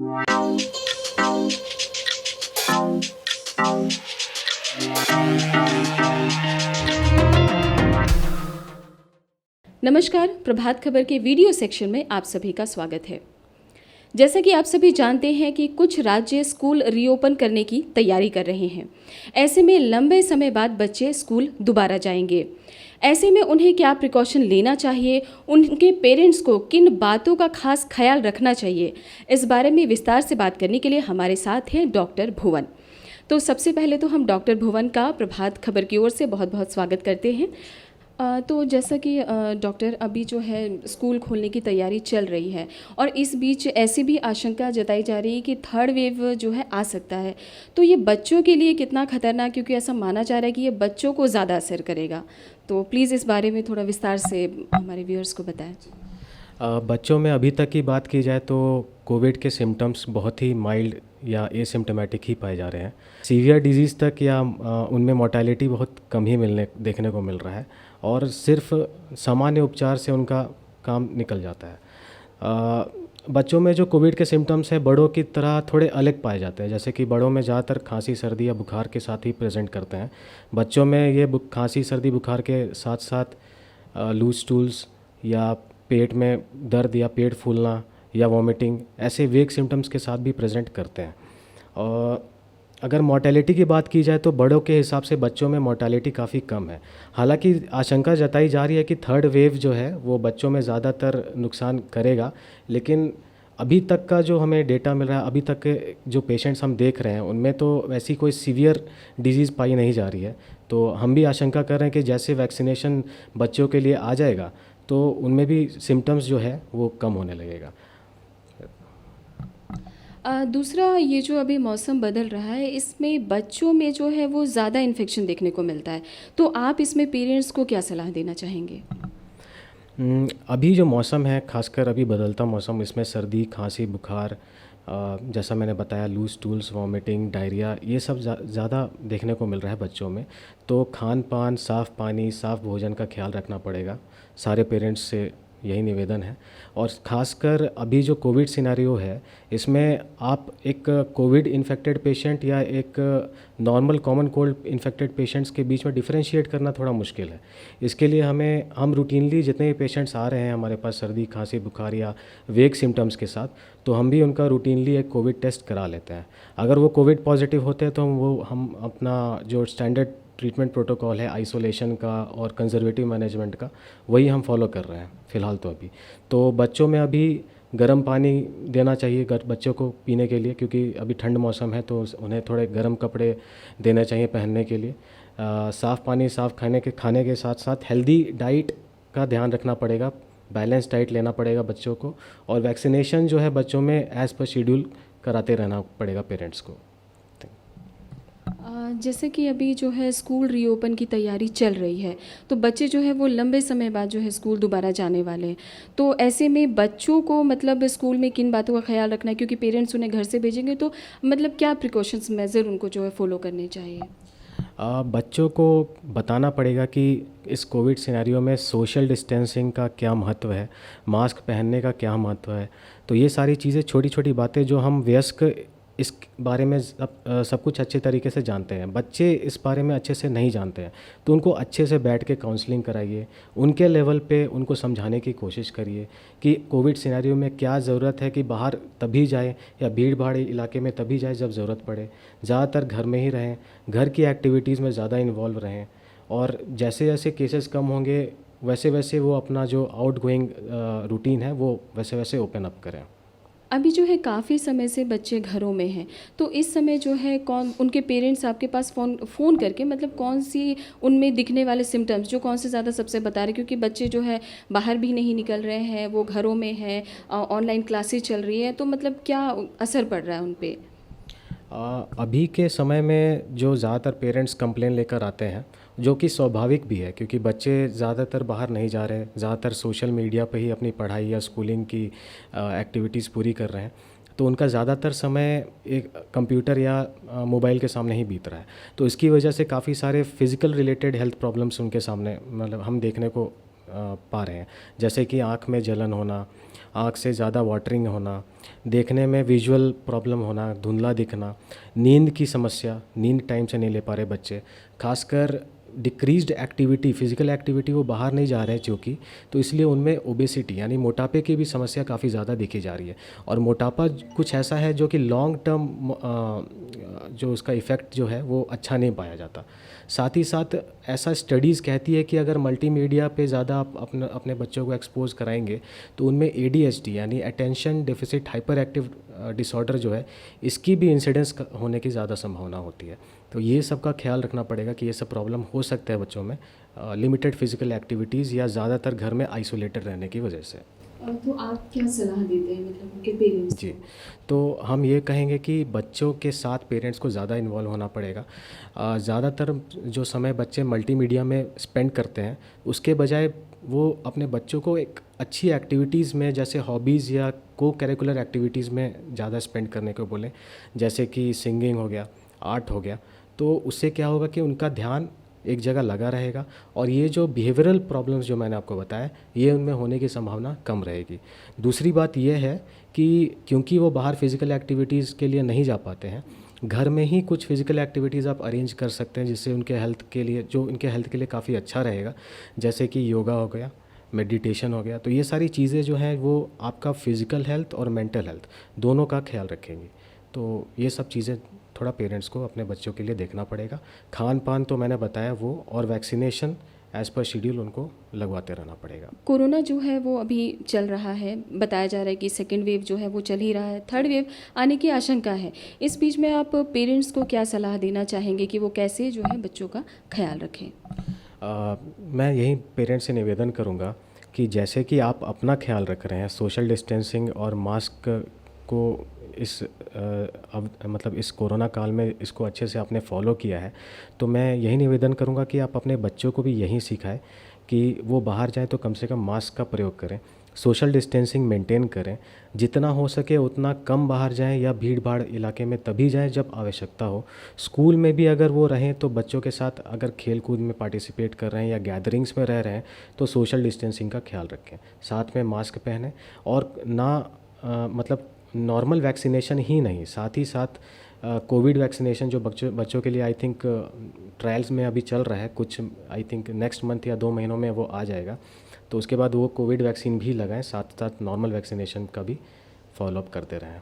नमस्कार, प्रभात खबर के video section में आप सभी का स्वागत है। जैसा कि आप सभी जानते हैं कि कुछ राज्य स्कूल रीओपन करने की तैयारी कर रहे हैं। ऐसे में लंबे समय बाद बच्चे स्कूल दोबारा जाएंगे। ऐसे में उन्हें क्या प्रिकॉशन लेना चाहिए, उनके पेरेंट्स को किन बातों का खास ख्याल रखना चाहिए, इस बारे में विस्तार से बात करने के लिए हमारे साथ हैं डॉक्टर भुवन। तो सबसे पहले तो हम डॉक्टर भुवन का प्रभात खबर की ओर से बहुत बहुत स्वागत करते हैं। तो जैसा कि डॉक्टर, अभी जो है स्कूल खोलने की तैयारी चल रही है और इस बीच ऐसी भी आशंका जताई जा रही है कि थर्ड वेव जो है आ सकता है। तो ये बच्चों के लिए कितना खतरनाक, क्योंकि ऐसा माना जा रहा है कि ये बच्चों को ज़्यादा असर करेगा। तो प्लीज़ इस बारे में थोड़ा विस्तार से हमारे व्यूअर्स को बताएं। बच्चों में अभी तक की बात की जाए तो कोविड के सिम्टम्स बहुत ही माइल्ड या एसिम्टोमेटिक ही पाए जा रहे हैं। सीवियर डिजीज़ तक या उनमें मोर्टेलिटी बहुत कम ही देखने को मिल रहा है और सिर्फ सामान्य उपचार से उनका काम निकल जाता है। बच्चों में जो कोविड के सिम्टम्स हैं बड़ों की तरह थोड़े अलग पाए जाते हैं, जैसे कि बड़ों में ज़्यादातर खांसी सर्दी या बुखार के साथ ही प्रेजेंट करते हैं। बच्चों में ये खांसी सर्दी बुखार के साथ साथ लूज स्टूल्स या पेट में दर्द या पेट फूलना या वॉमिटिंग ऐसे वेग सिम्टम्स के साथ भी प्रेजेंट करते हैं। और अगर मोर्टेलिटी की बात की जाए तो बड़ों के हिसाब से बच्चों में मोर्टेलिटी काफ़ी कम है। हालांकि आशंका जताई जा रही है कि थर्ड वेव जो है वो बच्चों में ज़्यादातर नुकसान करेगा, लेकिन अभी तक का जो हमें डेटा मिल रहा है, अभी तक के जो पेशेंट्स हम देख रहे हैं उनमें तो वैसी कोई सीवियर डिजीज़ पाई नहीं जा रही है। तो हम भी आशंका कर रहे हैं कि जैसे वैक्सीनेशन बच्चों के लिए आ जाएगा तो उनमें भी सिम्टम्स जो है वो कम होने लगेगा। दूसरा, ये जो अभी मौसम बदल रहा है इसमें बच्चों में जो है वो ज़्यादा इन्फेक्शन देखने को मिलता है। तो आप इसमें पेरेंट्स को क्या सलाह देना चाहेंगे? अभी जो मौसम है, खासकर अभी बदलता मौसम, इसमें सर्दी खांसी बुखार, जैसा मैंने बताया लूज स्टूल्स वॉमिटिंग डायरिया, ये सब ज़्यादा देखने को मिल रहा है बच्चों में। तो खान पान, साफ़ पानी, साफ़ भोजन का ख्याल रखना पड़ेगा। सारे पेरेंट्स से यही निवेदन है। और ख़ासकर अभी जो कोविड सिनेरियो है इसमें आप एक कोविड इन्फेक्टेड पेशेंट या एक normal common cold infected patients के बीच में डिफरेंशिएट करना थोड़ा मुश्किल है। इसके लिए हम रूटीनली जितने भी पेशेंट्स आ रहे हैं हमारे पास सर्दी खांसी बुखार या वेग सिम्टम्स के साथ, तो हम भी उनका रूटीनली एक कोविड टेस्ट करा लेते हैं। अगर वो कोविड पॉजिटिव होते हैं तो हम अपना जो स्टैंडर्ड ट्रीटमेंट प्रोटोकॉल है आइसोलेशन का और कंजर्वेटिव मैनेजमेंट का, वही हम फॉलो कर रहे हैं फ़िलहाल तो अभी। तो बच्चों में अभी गर्म पानी देना चाहिए बच्चों को पीने के लिए, क्योंकि अभी ठंड मौसम है तो उन्हें थोड़े गर्म कपड़े देने चाहिए पहनने के लिए। साफ़ पानी साफ़ खाने के साथ साथ हेल्दी डाइट का ध्यान रखना पड़ेगा, बैलेंस डाइट लेना पड़ेगा बच्चों को। और वैक्सीनेशन जो है बच्चों में एज़ पर शेड्यूल कराते रहना पड़ेगा पेरेंट्स को। जैसे कि अभी जो है स्कूल रीओपन की तैयारी चल रही है, तो बच्चे जो है वो लंबे समय बाद जो है स्कूल दोबारा जाने वाले हैं। तो ऐसे में बच्चों को मतलब स्कूल में किन बातों का ख्याल रखना है, क्योंकि पेरेंट्स उन्हें घर से भेजेंगे, तो मतलब क्या प्रिकॉशंस मेजर उनको जो है फॉलो करने चाहिए? बच्चों को बताना पड़ेगा कि इस कोविड सिनेरियो में सोशल डिस्टेंसिंग का क्या महत्व है, मास्क पहनने का क्या महत्व है। तो ये सारी चीज़ें, छोटी छोटी बातें जो हम वयस्क इस बारे में सब कुछ अच्छे तरीके से जानते हैं, बच्चे इस बारे में अच्छे से नहीं जानते हैं। तो उनको अच्छे से बैठ के काउंसलिंग कराइए, उनके लेवल पे उनको समझाने की कोशिश करिए कि कोविड सिनेरियो में क्या ज़रूरत है, कि बाहर तभी जाए या भीड़ भाड़ इलाके में तभी जाए जब ज़रूरत पड़े। ज़्यादातर घर में ही रहें, घर की एक्टिविटीज़ में ज़्यादा इन्वॉल्व रहें, और जैसे जैसे केसेस कम होंगे वैसे वैसे वो अपना जो आउट गोइंग रूटीन है वो वैसे वैसे ओपन अप करें। अभी जो है काफ़ी समय से बच्चे घरों में हैं, तो इस समय जो है कौन उनके पेरेंट्स आपके पास फ़ोन करके मतलब कौन सी उनमें दिखने वाले सिम्टम्स जो कौन से ज़्यादा सबसे बता रहे, क्योंकि बच्चे जो है बाहर भी नहीं निकल रहे हैं, वो घरों में हैं, ऑनलाइन क्लासेस चल रही है, तो मतलब क्या असर पड़ रहा है उन पे? अभी के समय में जो ज़्यादातर पेरेंट्स कंप्लेन लेकर आते हैं, जो कि स्वाभाविक भी है क्योंकि बच्चे ज़्यादातर बाहर नहीं जा रहे, ज़्यादातर सोशल मीडिया पे ही अपनी पढ़ाई या स्कूलिंग की एक्टिविटीज़ पूरी कर रहे हैं, तो उनका ज़्यादातर समय एक कंप्यूटर या मोबाइल के सामने ही बीत रहा है। तो इसकी वजह से काफ़ी सारे फिज़िकल रिलेटेड हेल्थ प्रॉब्लम्स उनके सामने मतलब हम देखने को पा रहे हैं, जैसे कि आँख में जलन होना, आँख से ज़्यादा वाटरिंग होना, देखने में विजुअल प्रॉब्लम होना, धुंधला दिखना, नींद की समस्या, नींद टाइम से नहीं ले पा रहे बच्चे, खासकर डिक्रीज्ड एक्टिविटी, फिजिकल एक्टिविटी, वो बाहर नहीं जा रहे हैं चूँकि, तो इसलिए उनमें ओबेसिटी यानी मोटापे की भी समस्या काफ़ी ज़्यादा देखी जा रही है। और मोटापा कुछ ऐसा है जो कि लॉन्ग टर्म जो उसका इफ़ेक्ट जो है वो अच्छा नहीं पाया जाता। साथ ही साथ ऐसा स्टडीज़ कहती है कि अगर मल्टीमीडिया पे ज़्यादा आप अपने बच्चों को एक्सपोज कराएंगे तो उनमें ADHD यानी attention deficit hyper active disorder जो है, इसकी भी इंसिडेंस होने की ज़्यादा संभावना होती है। तो ये सब का ख्याल रखना पड़ेगा कि ये सब प्रॉब्लम हो सकता है बच्चों में लिमिटेड फिजिकल एक्टिविटीज़ या ज़्यादातर घर में आइसोलेटेड रहने की वजह से। तो आप क्या सलाह देते हैं मतलब उनके पेरेंट्स जी, तो हम ये कहेंगे कि बच्चों के साथ पेरेंट्स को ज़्यादा इन्वॉल्व होना पड़ेगा। ज़्यादातर जो समय बच्चे मल्टीमीडिया में स्पेंड करते हैं, उसके बजाय वो अपने बच्चों को एक अच्छी एक्टिविटीज़ में, जैसे हॉबीज़ या को करिकुलर एक्टिविटीज़ में ज़्यादा स्पेंड करने को बोलें, जैसे कि सिंगिंग हो गया, आर्ट हो गया। तो उससे क्या होगा कि उनका ध्यान एक जगह लगा रहेगा और ये जो बिहेवियरल प्रॉब्लम्स जो मैंने आपको बताया, ये उनमें होने की संभावना कम रहेगी। दूसरी बात ये है कि क्योंकि वो बाहर फिज़िकल एक्टिविटीज़ के लिए नहीं जा पाते हैं, घर में ही कुछ फिज़िकल एक्टिविटीज़ आप अरेंज कर सकते हैं जिससे उनके हेल्थ के लिए, जो उनके हेल्थ के लिए काफ़ी अच्छा रहेगा, जैसे कि योगा हो गया, मेडिटेशन हो गया। तो ये सारी चीज़ें जो हैं वो आपका फ़िज़िकल हेल्थ और मेंटल हेल्थ दोनों का ख्याल रखेंगी। तो ये सब चीज़ें थोड़ा पेरेंट्स को अपने बच्चों के लिए देखना पड़ेगा। खान पान तो मैंने बताया वो, और वैक्सीनेशन एज़ पर शेड्यूल उनको लगवाते रहना पड़ेगा। कोरोना जो है वो अभी चल रहा है, बताया जा रहा है कि सेकेंड वेव जो है वो चल ही रहा है, थर्ड वेव आने की आशंका है। इस बीच में आप पेरेंट्स को क्या सलाह देना चाहेंगे कि वो कैसे जो है बच्चों का ख्याल रखें? मैं यही पेरेंट्स से निवेदन करूँगा कि जैसे कि आप अपना ख्याल रख रहे हैं, सोशल डिस्टेंसिंग और मास्क को मतलब इस कोरोना काल में इसको अच्छे से आपने फॉलो किया है, तो मैं यही निवेदन करूँगा कि आप अपने बच्चों को भी यही सिखाएं कि वो बाहर जाएं तो कम से कम मास्क का प्रयोग करें, सोशल डिस्टेंसिंग मेंटेन करें, जितना हो सके उतना कम बाहर जाएं या भीड़ भाड़ इलाके में तभी जाएं जब आवश्यकता हो। स्कूल में भी अगर वो रहें तो बच्चों के साथ अगर खेल कूद में पार्टिसिपेट कर रहे हैं या गैदरिंग्स में रह रहे हैं तो सोशल डिस्टेंसिंग का ख्याल रखें, साथ में मास्क पहनें। और मतलब नॉर्मल वैक्सीनेशन ही नहीं, साथ ही साथ कोविड वैक्सीनेशन जो बच्चों के लिए आई थिंक ट्रायल्स में अभी चल रहा है, कुछ आई थिंक नेक्स्ट मंथ या 2 महीनों में वो आ जाएगा। तो उसके बाद वो कोविड वैक्सीन भी लगाएं, साथ साथ नॉर्मल वैक्सीनेशन का भी फॉलोअप करते रहें।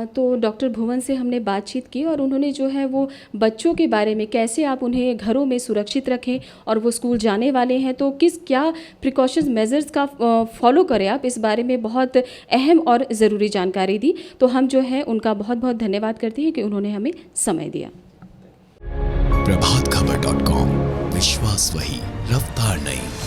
तो डॉक्टर भुवन से हमने बातचीत की और उन्होंने जो है वो बच्चों के बारे में, कैसे आप उन्हें घरों में सुरक्षित रखें और वो स्कूल जाने वाले हैं तो क्या प्रिकॉशंस मेजर्स का फॉलो करें आप, इस बारे में बहुत अहम और ज़रूरी जानकारी दी। तो हम जो है उनका बहुत बहुत धन्यवाद करते हैं कि उन्होंने हमें समय दिया। प्रभातखबर.com, विश्वास वही, रफ्तार नहीं।